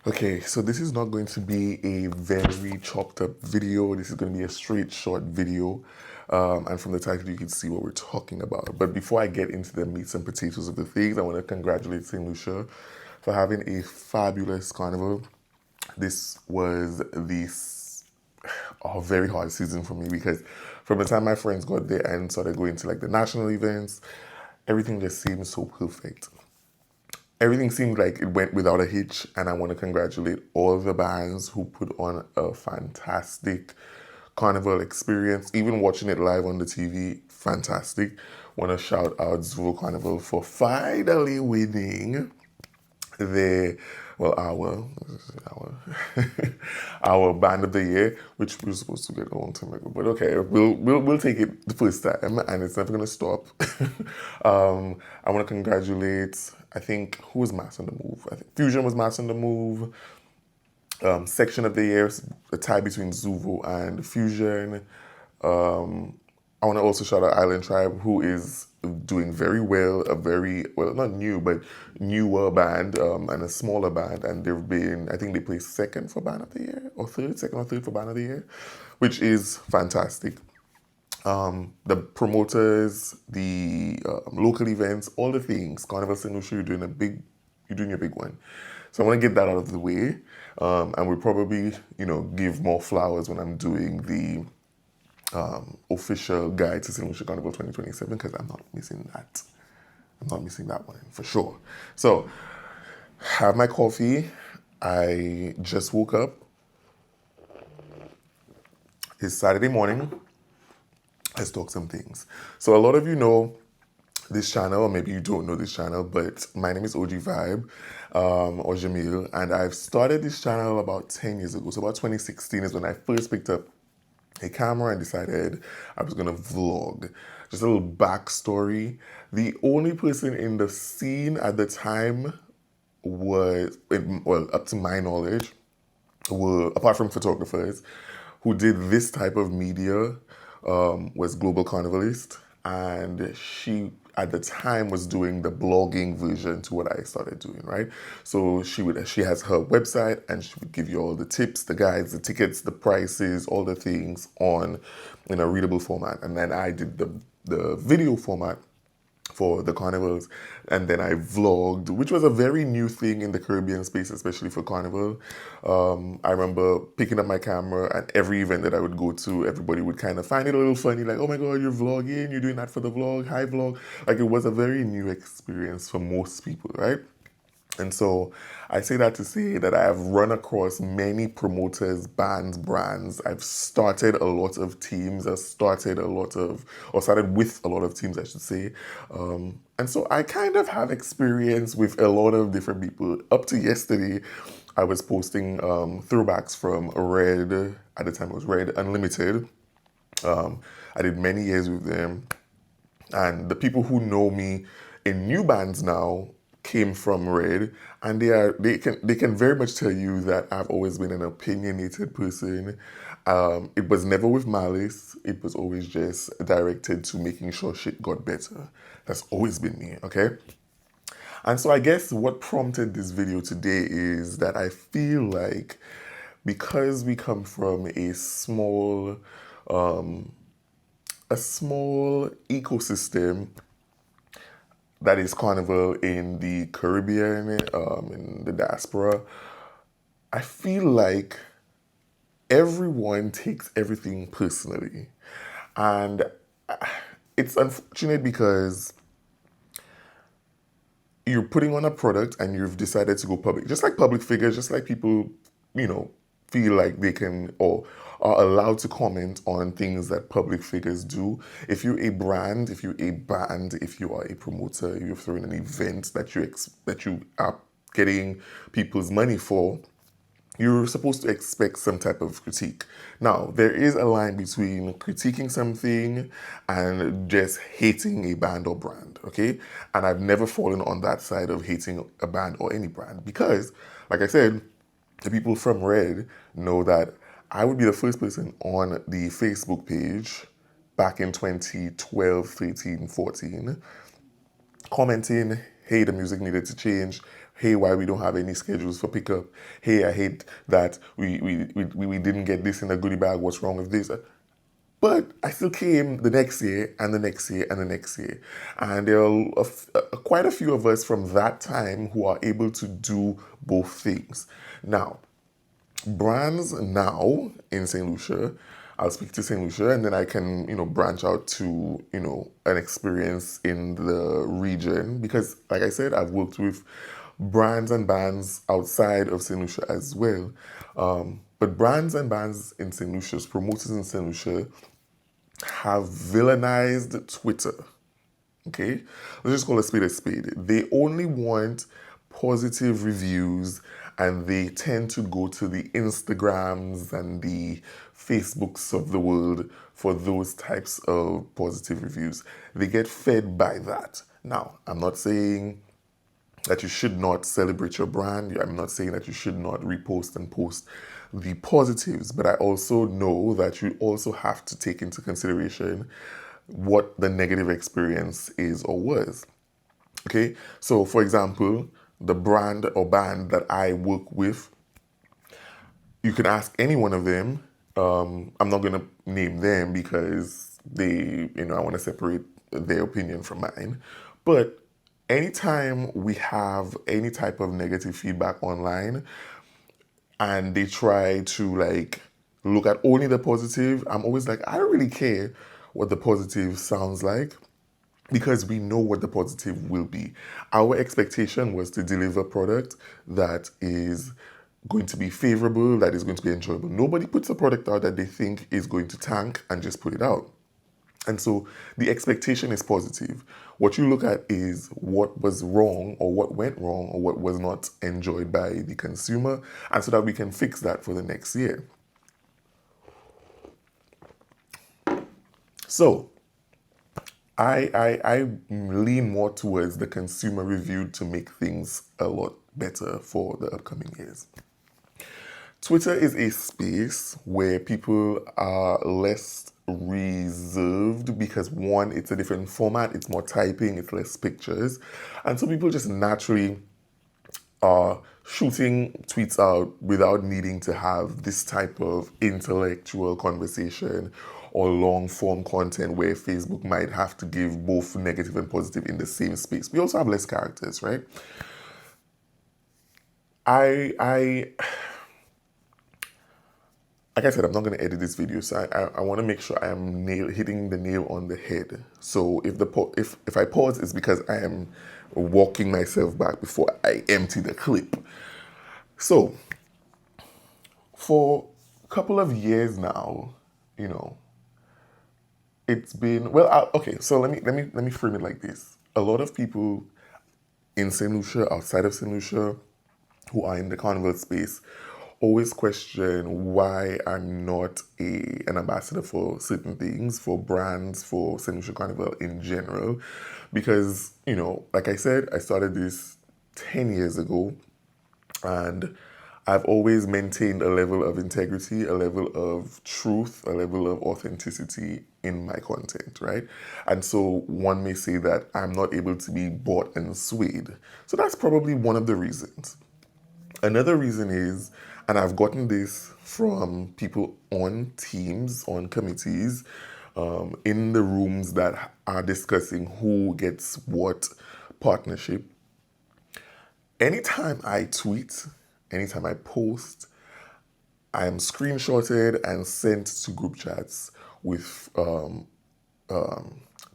Okay, so this is not going to be a very chopped up video. This is going to be a straight short video. And from the title, you can see what we're talking about. But before I get into the meats and potatoes of the things, I want to congratulate Saint Lucia for having a fabulous carnival. This was a very hard season for me because from the time my friends got there and started going to like the national events, everything just seemed so perfect. Everything seemed like it went without a hitch, and I want to congratulate all the bands who put on a fantastic carnival experience. Even watching it live on the TV, fantastic. Want to shout out Zulu Carnival for finally winning the our our band of the year, which we were supposed to get a long time ago. But okay, we'll take it the first time, and it's never gonna stop. I want to congratulate. I think who was Mass on the Move? I think Fusion was Mass on the Move. Section of the year, a tie between Zuvo and Fusion. I want to also shout out Island Tribe, who is doing very well, a very, well, not new, but newer band and a smaller band. And they've been, I think they placed second for Band of the Year, or third, second or third for Band of the Year, which is fantastic. The promoters, the local events, all the things. Carnival Saint Lucia, you're doing your big one. So I want to get that out of the way, and we'll probably, give more flowers when I'm doing the official guide to Saint Lucia Carnival 2027 because I'm not missing that. I'm not missing that one for sure. So, have my coffee. I just woke up. It's Saturday morning. Let's talk some things. So, a lot of you know this channel, or maybe you don't know this channel, but my name is OG Vibe, or Jamil, and I've started this channel about 10 years ago. So, about 2016 is when I first picked up a camera and decided I was gonna vlog. Just a little backstory. The only person in the scene at the time was, well, up to my knowledge, were, apart from photographers, who did this type of media was Global Carnivalist. And she, at the time, was doing the blogging version to what I started doing, right? So she has her website and she would give you all the tips, the guides, the tickets, the prices, all the things in a readable format. And then I did the video format for the carnivals, and then I vlogged, which was a very new thing in the Caribbean space, especially for carnival. I remember picking up my camera, and every event that I would go to, everybody would kind of find it a little funny, like, oh my god, you're vlogging, you're doing that for the vlog, hi vlog. Like, it was a very new experience for most people, right? And so I say that to say that I have run across many promoters, bands, brands. I've started a lot of teams. Started with a lot of teams, I should say. And so I kind of have experience with a lot of different people. Up to yesterday, I was posting throwbacks from Red. At the time, it was Red Unlimited. I did many years with them. And the people who know me in new bands now came from Red, and they can very much tell you that I've always been an opinionated person. It was never with malice. It was always just directed to making sure shit got better. That's always been me, okay? And so I guess what prompted this video today is that I feel like because we come from a small ecosystem that is carnival in the Caribbean, in the diaspora, I feel like everyone takes everything personally. And it's unfortunate because you're putting on a product and you've decided to go public. Just like public figures, just like people, feel like they can or are allowed to comment on things that public figures do. If you're a brand, if you're a band, if you are a promoter, you're throwing an event that you are getting people's money for, you're supposed to expect some type of critique. Now, there is a line between critiquing something and just hating a band or brand, okay? And I've never fallen on that side of hating a band or any brand because, like I said, the people from Red know that I would be the first person on the Facebook page back in 2012, 13, 14, commenting, hey, the music needed to change. Hey, why we don't have any schedules for pickup. Hey, I hate that we didn't get this in a goodie bag. What's wrong with this? But I still came the next year and the next year and the next year. And there are quite a few of us from that time who are able to do both things. Now, brands now in Saint Lucia, I'll speak to Saint Lucia and then I can, branch out to, an experience in the region because, like I said, I've worked with brands and bands outside of Saint Lucia as well. But brands and bands in Saint Lucia's, promoters in Saint Lucia, have villainized Twitter. Okay? Let's just call a spade a spade. They only want positive reviews and they tend to go to the Instagrams and the Facebooks of the world for those types of positive reviews. They get fed by that. Now, I'm not saying that you should not celebrate your brand. I'm not saying that you should not repost and post the positives, but I also know that you also have to take into consideration what the negative experience is or was. Okay, so for example, the brand or band that I work with, you can ask any one of them. I'm not going to name them because I want to separate their opinion from mine. But anytime we have any type of negative feedback online and they try to look at only the positive, I'm always like, I don't really care what the positive sounds like because we know what the positive will be. Our expectation was to deliver product that is going to be favorable, that is going to be enjoyable. Nobody puts a product out that they think is going to tank and just put it out. And so the expectation is positive. What you look at is what was wrong or what went wrong or what was not enjoyed by the consumer, and so that we can fix that for the next year. So I lean more towards the consumer review to make things a lot better for the upcoming years. Twitter is a space where people are less reserved because one, it's a different format, it's more typing, it's less pictures. And so people just naturally are shooting tweets out without needing to have this type of intellectual conversation or long form content where Facebook might have to give both negative and positive in the same space. We also have less characters, right? Like I said, I'm not going to edit this video, so I want to make sure I am hitting the nail on the head. So if I pause, it's because I am walking myself back before I empty the clip. So for a couple of years now, it's been okay. So let me frame it like this: a lot of people in Saint Lucia, outside of Saint Lucia, who are in the carnival space always question why I'm not an ambassador for certain things, for brands, for Saint Lucia Carnival in general. Because, like I said, I started this 10 years ago and I've always maintained a level of integrity, a level of truth, a level of authenticity in my content, right? And so one may say that I'm not able to be bought and swayed. So that's probably one of the reasons. Another reason is, and I've gotten this from people on teams, on committees, in the rooms that are discussing who gets what partnership. Anytime I tweet, anytime I post, I am screenshotted and sent to group chats with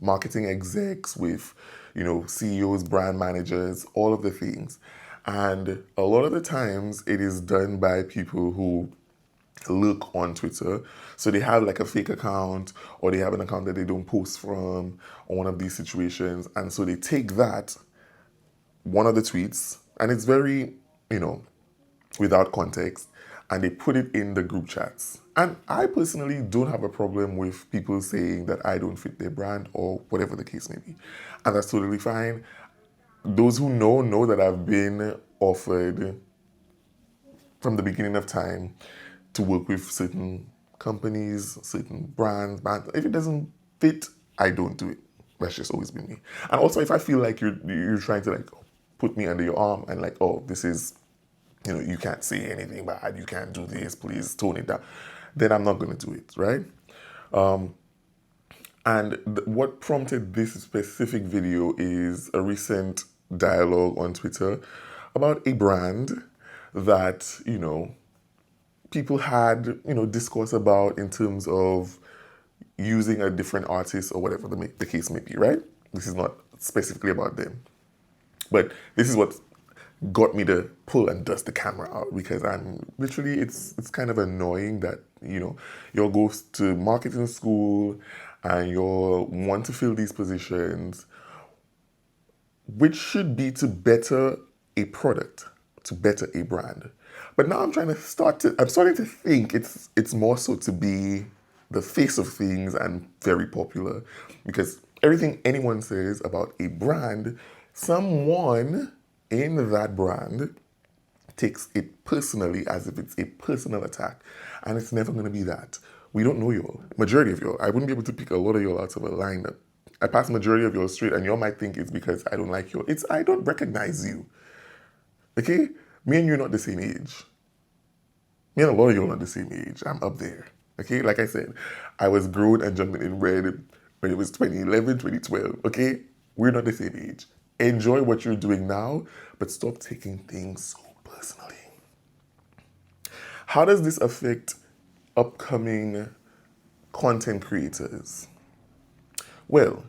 marketing execs, with CEOs, brand managers, all of the things. And a lot of the times it is done by people who look on Twitter. So they have a fake account or they have an account that they don't post from on one of these situations. And so they take that, one of the tweets, and it's very, without context, and they put it in the group chats. And I personally don't have a problem with people saying that I don't fit their brand or whatever the case may be. And that's totally fine. Those who know that I've been offered from the beginning of time to work with certain companies, certain brands. If it doesn't fit, I don't do it. That's just always been me. And also, if I feel like you're trying to like put me under your arm and like, oh, this is, you can't say anything bad, you can't do this, please tone it down, then I'm not going to do it, right? And what prompted this specific video is a recent dialogue on Twitter about a brand that, people had, discourse about in terms of using a different artist or whatever the case may be, right? This is not specifically about them. But this is what got me to pull and dust the camera out, because I'm literally, it's kind of annoying that, you'll go to marketing school and you'll want to fill these positions, which should be to better a product, to better a brand. But now I'm starting to think it's more so to be the face of things and very popular, because everything anyone says about a brand, someone in that brand takes it personally, as if it's a personal attack. And it's never going to be that. We don't know y'all. Majority of y'all. I wouldn't be able to pick a lot of y'all out of a lineup. I pass majority of y'all straight, and y'all might think it's because I don't like y'all. It's I don't recognize you. Okay? Me and you are not the same age. Me and a lot of y'all are not the same age. I'm up there. Okay? Like I said, I was grown and jumping in red when it was 2011, 2012. Okay? We're not the same age. Enjoy what you're doing now, but stop taking things so personally. How does this affect upcoming content creators? Well,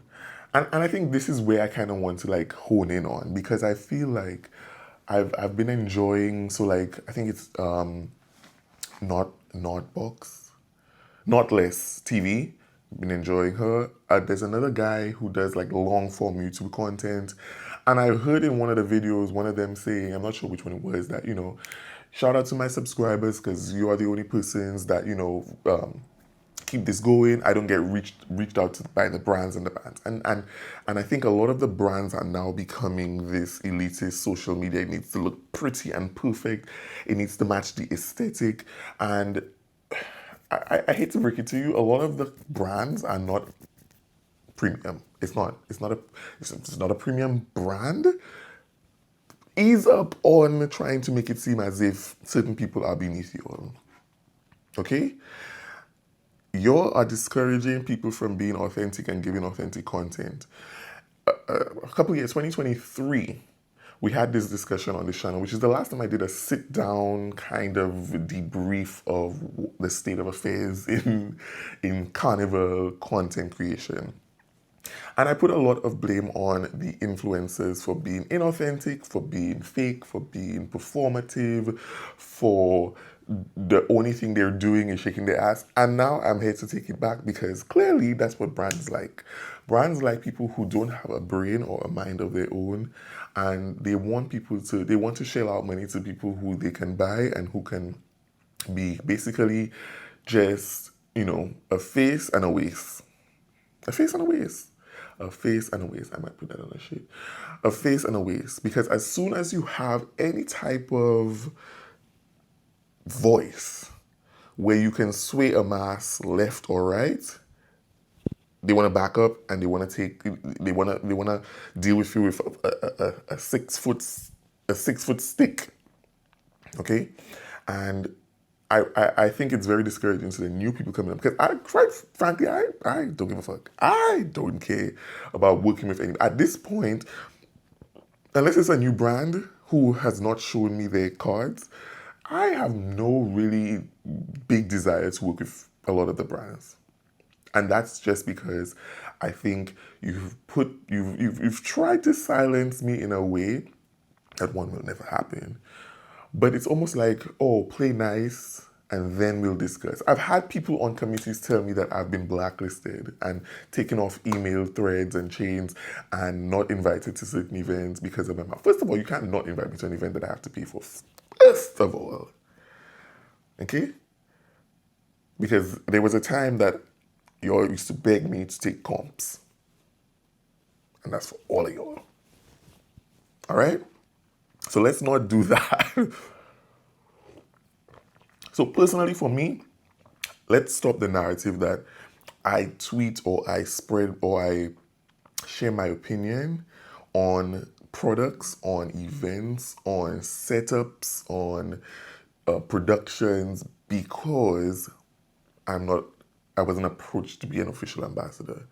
and I think this is where I kind of want to like hone in on, because I feel like I've been enjoying, so like I think it's Notbox, Not Less TV. Been enjoying her. There's another guy who does like long form YouTube content, and I heard in one of the videos one of them saying, I'm not sure which one it was, that shout out to my subscribers, because you are the only persons that keep this going. I don't get reached out to by the brands and the bands, and I think a lot of the brands are now becoming this elitist social media. It needs to look pretty and perfect. It needs to match the aesthetic, and I hate to break it to you, a lot of the brands are not premium. It's not a premium brand. Ease up on trying to make it seem as if certain people are beneath you. Okay? You are discouraging people from being authentic and giving authentic content. A couple of years, 2023, we had this discussion on this channel, which is the last time I did a sit-down kind of debrief of the state of affairs in carnival content creation. And I put a lot of blame on the influencers for being inauthentic, for being fake, for being performative, for the only thing they're doing is shaking their ass. And now I'm here to take it back, because clearly that's what brands like. Brands like people who don't have a brain or a mind of their own, and they want to shell out money to people who they can buy and who can be basically just, a face and a waist. A face and a waist. A face and a waist. I might put that on a sheet. A face and a waist. Because as soon as you have any type of voice where you can sway a mass left or right, they want to back up and they want to deal with you with a 6 foot stick. Okay? And I think it's very discouraging to the new people coming up, because quite frankly, I don't give a fuck. I don't care about working with anybody. At this point, unless it's a new brand who has not shown me their cards, I have no really big desire to work with a lot of the brands. And that's just because I think you've tried to silence me in a way that one will never happen. But it's almost like, oh, play nice and then we'll discuss. I've had people on committees tell me that I've been blacklisted and taken off email threads and chains and not invited to certain events because of my mouth. First of all, you can't not invite me to an event that I have to pay for. First of all. Okay? Because there was a time that you all used to beg me to take comps. And that's for all of y'all. All right? So let's not do that. So personally for me, let's stop the narrative that I tweet or I spread or I share my opinion on products, on events, on setups, on productions because I'm not. I wasn't approached to be an official ambassador.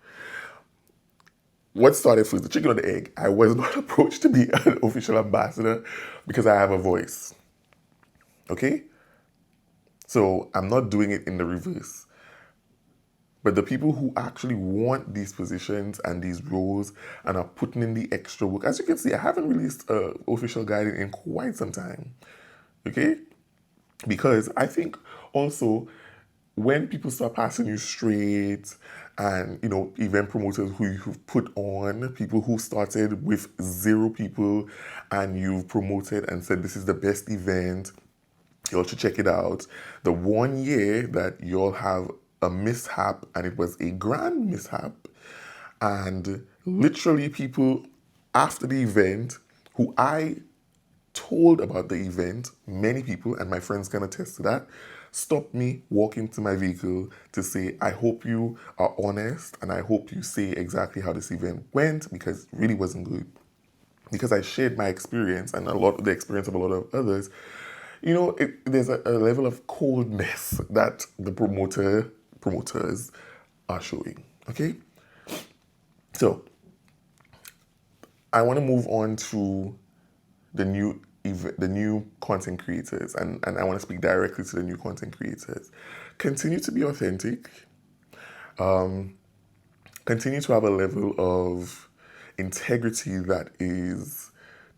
What started first, the chicken or the egg? I was not approached to be an official ambassador because I have a voice. Okay? So I'm not doing it in the reverse. But the people who actually want these positions and these roles and are putting in the extra work, as you can see, I haven't released an official guide in quite some time. Okay? Because I think also when people start passing you straight and event promoters who you've put on, people who started with 0 people and you've promoted and said this is the best event, you all should check it out. The 1 year that you'll have a mishap and it was a grand mishap, and literally people after the event who I told about the event, many people, and my friends can attest to that, stopped me walking to my vehicle to say, I hope you are honest and I hope you say exactly how this event went because it really wasn't good. Because I shared my experience and a lot of the experience of a lot of others, there's a level of coldness that the promoters are showing. Okay? So I want to move on to the new content creators, and I want to speak directly to the new content creators. Continue to be authentic. Continue to have a level of integrity that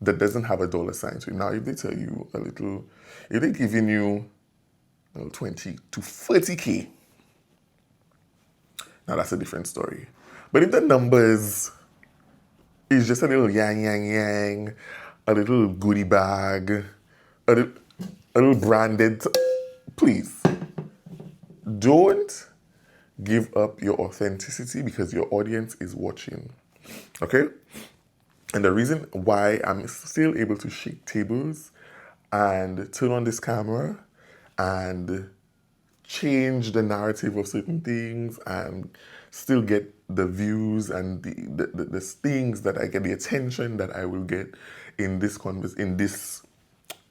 doesn't have a dollar sign to it. Now, if they tell you if they're giving you 20 to 30K, now that's a different story. But if the numbers is just a little yang, a little goodie bag, a little branded, please don't give up your authenticity because your audience is watching. Okay? And the reason why I'm still able to shake tables and turn on this camera and change the narrative of certain things and still get the views and the things that I get, the attention that I will get in this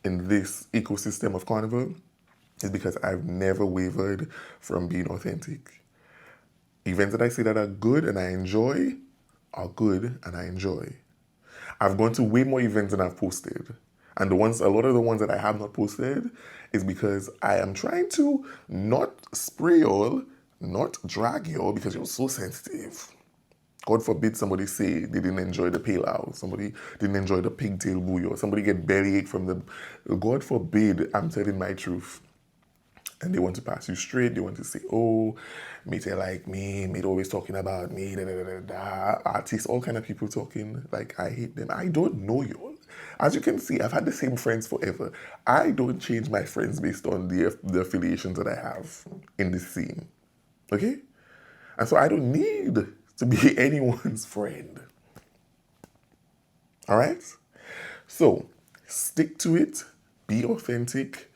ecosystem of Carnival is because I've never wavered from being authentic. Events that I say that are good and I enjoy are good and I enjoy. I've gone to way more events than I've posted. And a lot of the ones that I have not posted is because I am trying to not spray y'all, not drag y'all because you're so sensitive. God forbid somebody say they didn't enjoy the pale, somebody didn't enjoy the pigtail bouillon, somebody get bellyache from the... God forbid I'm telling my truth. And they want to pass you straight. They want to say, oh, mate, they like me. Mate always talking about me. Da, da, da, da. Artists, all kind of people talking. Like, I hate them. I don't know you all. As you can see, I've had the same friends forever. I don't change my friends based on the affiliations that I have in this scene. Okay? And so I don't need to be anyone's friend. All right? So, stick to it. Be authentic.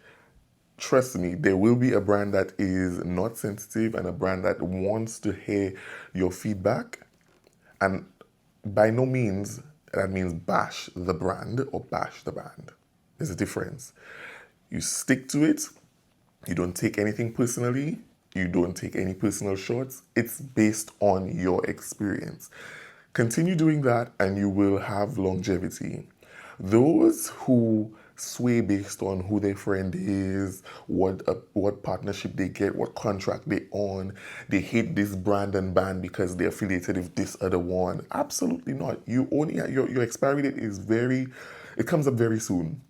Trust me, there will be a brand that is not sensitive and a brand that wants to hear your feedback. And by no means that means bash the brand or bash the brand. There's a difference. You stick to it. You don't take anything personally. You don't take any personal shots. It's based on your experience. Continue doing that and you will have longevity. Those who sway based on who their friend is, what partnership they get, what contract they own, they hate this brand and band because they're affiliated with this other one. Absolutely not. You only your expiry date is it comes up very soon.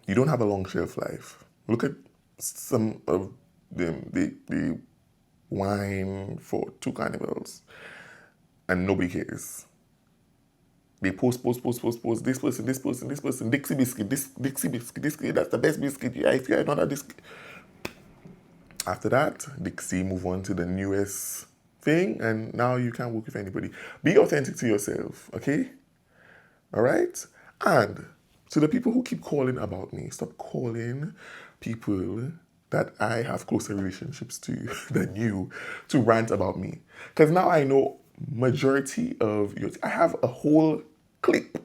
You don't have a long shelf life. Look at some of the wine for 2 carnivals and nobody cares. They post, this person, Dixie biscuit, that's the best biscuit. Yeah, if you're another biscuit. After that, Dixie move on to the newest thing, and now you can't work with anybody. Be authentic to yourself, okay? All right? And to the people who keep calling about me, stop calling people that I have closer relationships to than you to rant about me. Because now I know majority of your, I have a whole clip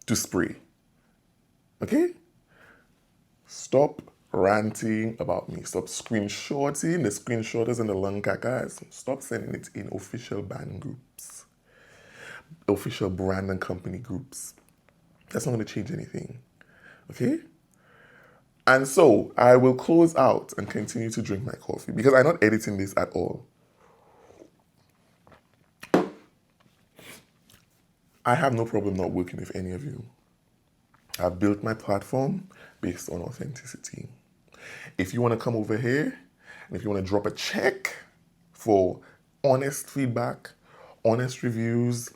to spray. Okay? Stop ranting about me. Stop screenshotting the screenshotters and the long cakas. Stop sending it in official band groups, official brand and company groups. That's not going to change anything. Okay? And so I will close out and continue to drink my coffee because I'm not editing this at all. I have no problem not working with any of you. I've built my platform based on authenticity. If you want to come over here, and if you want to drop a check for honest feedback, honest reviews,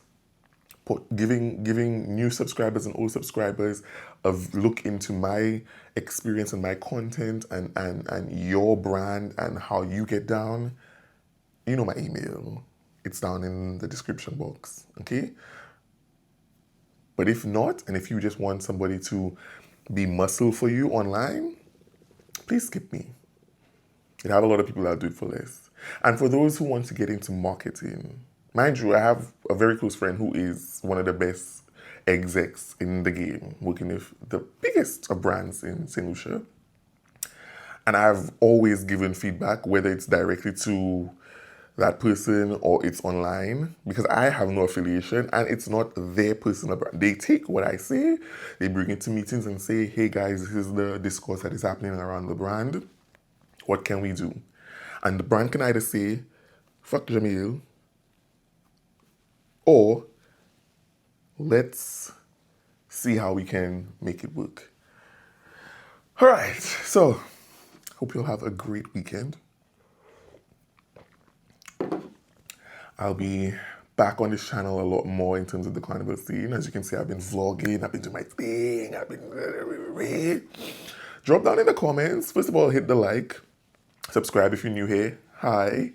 giving new subscribers and old subscribers a look into my experience and my content and your brand and how you get down, you know my email. It's down in the description box, okay? But if not, and if you just want somebody to be muscle for you online, please skip me. You have a lot of people that do it for less. And for those who want to get into marketing, mind you, I have a very close friend who is one of the best execs in the game, working with the biggest of brands in Saint Lucia. And I've always given feedback, whether it's directly to that person or it's online, because I have no affiliation and it's not their personal brand. They take what I say, they bring it to meetings and say, hey guys, this is the discourse that is happening around the brand. What can we do? And the brand can either say, fuck Jamil, or let's see how we can make it work. All right, so hope you'll have a great weekend. I'll be back on this channel a lot more in terms of the carnival scene. As you can see, I've been vlogging, I've been doing my thing, I've been... Drop down in the comments. First of all, hit the like. Subscribe if you're new here. Hi.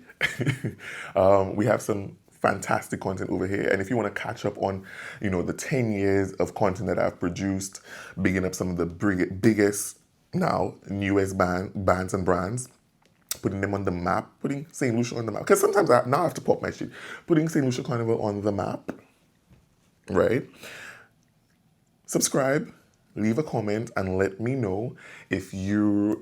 We have some fantastic content over here. And if you want to catch up on, the 10 years of content that I've produced, bigging up some of the biggest, now, newest bands and brands, putting them on the map, putting Saint Lucia on the map. Because sometimes I have to pop my shit. Putting Saint Lucia Carnival on the map, right? Subscribe, leave a comment, and let me know if you're,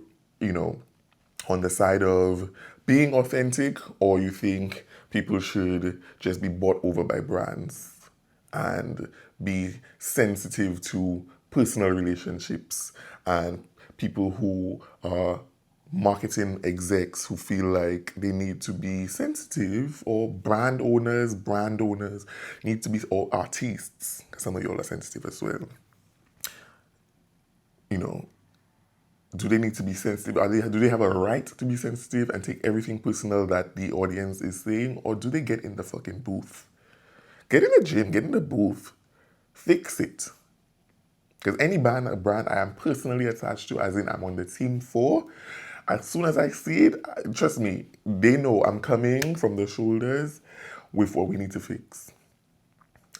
on the side of being authentic or you think people should just be bought over by brands and be sensitive to personal relationships and people who are marketing execs who feel like they need to be sensitive, or brand owners need to be, or artists, because some of y'all are sensitive as well. Do they need to be sensitive? Do they have a right to be sensitive and take everything personal that the audience is saying? Or do they get in the fucking booth? Get in the gym, get in the booth, fix it. Because any brand I am personally attached to, as in I'm on the team for, as soon as I see it, trust me, they know I'm coming from the shoulders with what we need to fix.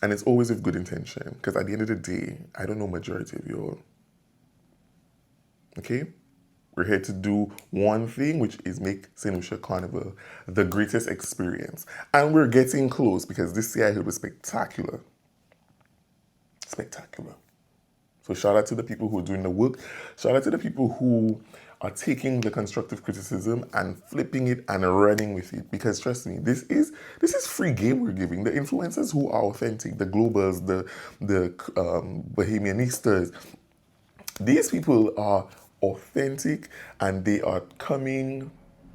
And it's always with good intention, because at the end of the day, I don't know majority of y'all. Okay? We're here to do one thing, which is make Saint Lucia Carnival the greatest experience. And we're getting close, because this year I heard was spectacular. Spectacular. So shout out to the people who are doing the work. Shout out to the people who are taking the constructive criticism and flipping it and running with it. Because trust me, this is free game we're giving. The influencers who are authentic, the globals, the Bohemianistas, these people are authentic and they are coming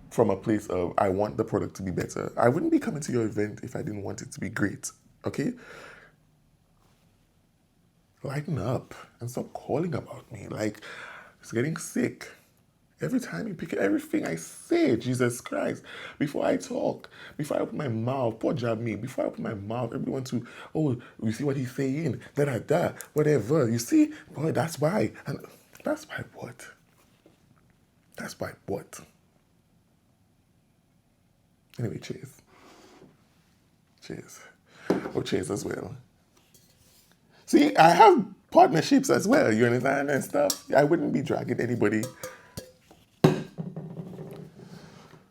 from a place of, I want the product to be better. I wouldn't be coming to your event if I didn't want it to be great. Okay? Lighten up and stop calling about me. Like, it's getting sick. Every time you pick it, everything I say, Jesus Christ, before I talk, before I open my mouth, poor job me, before I open my mouth, everyone to, oh, you see what he's saying, da, whatever. You see? Boy, that's why. And that's why what? That's why what? Anyway, cheers. Cheers. Oh, cheers as well. See, I have partnerships as well, you understand, and stuff. I wouldn't be dragging anybody